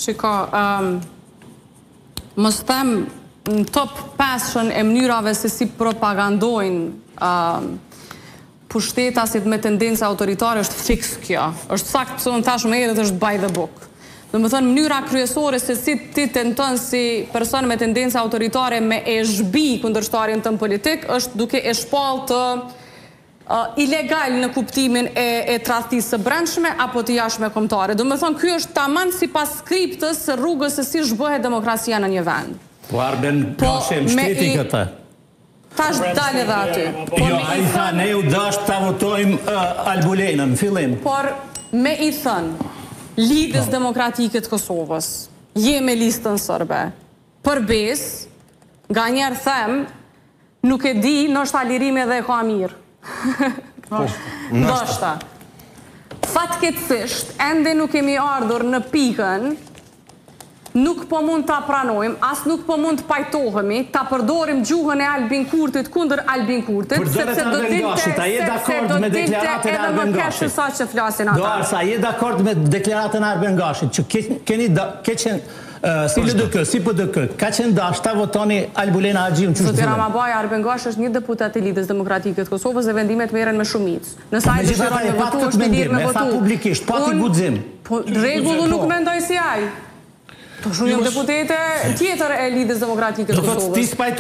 Shiko, mos them në top 5 e mënyrave se si propagandojnë pushtetasit me tendenca autoritare është fix kjo. Është sakt, pëse unë thash më herët, është by the book. Dhe më thënë, mënyra kryesore se si ti tenton si person me tendenca autoritare me e zhbi kundërshtarin tëm politik, është duke e shpall të ilegal në kuptimin e tradhtisë së brendshme apo të jashtme kombëtare. Do më thonë, ky është tamam sipas skriptës së rrugës se si zhbohet demokracia në një vend. Po Arben Gashi mshteti këtë. Tash dalë edhe aty. Jo, ai tha ne u dash ta votojmë Albulenën në fillim. Por me i thënë Lidhës Demokratike të Kosovës, je me listën sërbe, përbes, nga njerë them, nuk e di, nështë alirime dhe e ka mirë. Ndoshta. Fatkeqësisht, ende nuk kemi ardhur në pikën, nuk po mund ta pranojmë, as nuk po mund të pajtohemi, ta përdorim gjuhën e Albin Kurtit kundër Albin Kurtit, sepse do dilte edhe më keq se sa që flasin ata. Do Arsa, je dakord me deklaratën e Arben Gashit, që keni si LDK, si PDK, ka qenë dash ta votoni Albulena Haxhiun që Zoti Ramabaja, Arben Gashi është një deputet i Lidhës Demokratike të Kosovës dhe vendimet merren me shumicë. Nëse ai dëshiron të votojë, është i lirë me votu. Publikisht, pati guxim. Po rregullu nuk mendoj si ai. Po shumë jam deputete tjetër e Lidhës Demokratike të Kosovës.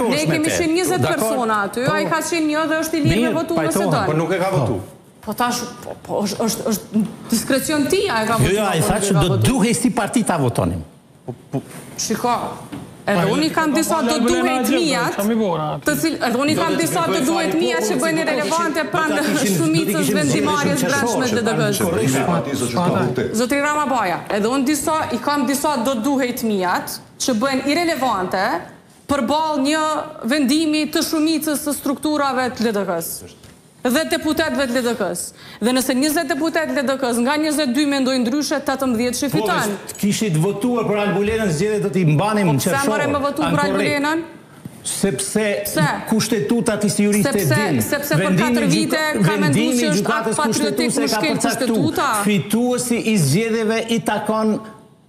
Ne kemi qenë 20 persona aty, ai ka qenë një dhe është i lirë me votu nëse don. Po nuk e ka votu. Po tash, është diskrecion ti, a e ka votu. Jo, ai tha që do duhej si parti ta votonim. Shiko, edhe unë i kam disa do duhet mijat, edhe unë i kam disa do duhet mijat që bëjnë relevante pranë shumicës vendimarrjes brendshme të DDG-s. Zotri Ramabaja, edhe unë i kam disa do duhet mijat që bëjnë irelevante përballë një vendimi të shumicës së strukturave të LDK-s dhe deputetëve të LDK-s. Dhe nëse 20 deputetë të LDK-s nga 22 mendojnë ndryshe, 18 që fiton. Po, kishit votuar për Albulenën, zgjedhjet do t'i mbanim në qershor. Po pse more më votu për Albulenën? Sepse kushtetutat i juristë e din. Sepse për 4 vite ka menduar që është akt patriotik në shkel kushtetuta. Fituesi i zgjedhjeve i takon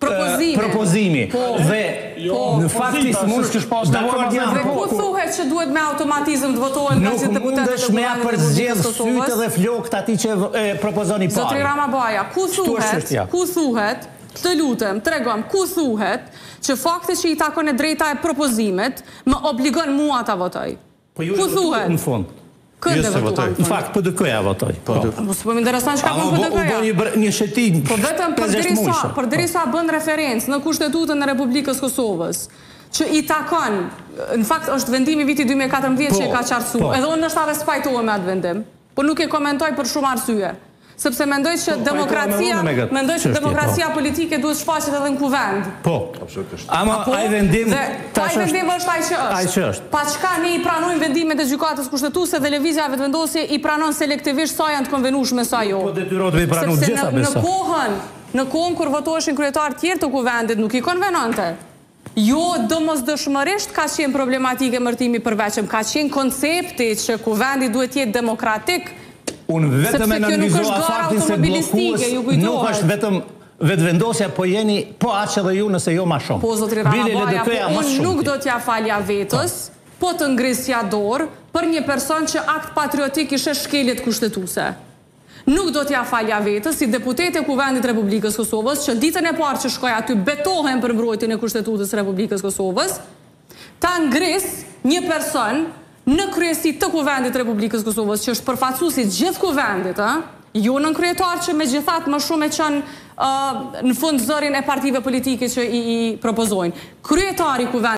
propozimi. Dhe në faktis mund është pas dakord jam. Dhe ku thuhet që duhet me automatizëm të votohen nga si deputetët e Komunës për zgjedh sytë dhe flokët atij që propozoni parë. Zotri Ramabaja, ku thuhet, të lutem, tregom, ku thuhet që fakti që i takon e drejta e propozimit më obligon mua ta votoj. Ku thuhet? Në fund. Këndë votuam. Në fakt, PDK-ja votoj. Mos po më intereson çka bën PDK-ja. U bën një shetim. Po vetëm përderisa bën referencë në Kushtetutën e Republikës Kosovës, që i takon, në fakt është vendimi viti 2014 që e ka qartësuar. Edhe unë ndoshta spajtohem me atë vendim, por nuk e komentoj për shumë arsye. Sepse mendoj që demokracia politike duhet shfaqet edhe në kuvend. Po. Ama ai vendim është ai që është. Pa çka ne i pranojmë vendimet e gjykatës kushtetuese dhe lëvizja vetëvendosje i pranon selektivisht sa janë të konvenueshme sa jo. Po detyrohet me pranu gjitha besa. Në kohën kur votoheshin kryetar tjerë të kuvendit nuk i konvenonte. Jo, domosdoshmërisht ka qenë problematike emërtimi i përveçëm, ka qenë koncepti që kuvendi duhet të jetë demokratik. Unë vetëm e analizoha faktin se blokues nuk është vetëm vetëvendosja, po jeni po aq edhe ju nëse jo ma shumë. Po, zotri Ramabaja, unë nuk do t'ja falja vetës, po të ngrisja dorë për një person që akt patriotik ishe shkeljet kushtetuese. Nuk do t'ja falja vetës si deputete kuvendit Republikës Kosovës, që ditën e parë që shkoj aty betohen për mbrojtjen e Kushtetutës Republikës Kosovës, ta ngris një person në kryesi të kuvendit Republikës Kosovës, që është përfaqësuesi gjithë kuvendit, jo në kryetar që me gjithat më shumë e qënë në fund zërin e partive politike që i propozojnë. Kryetari kuvendit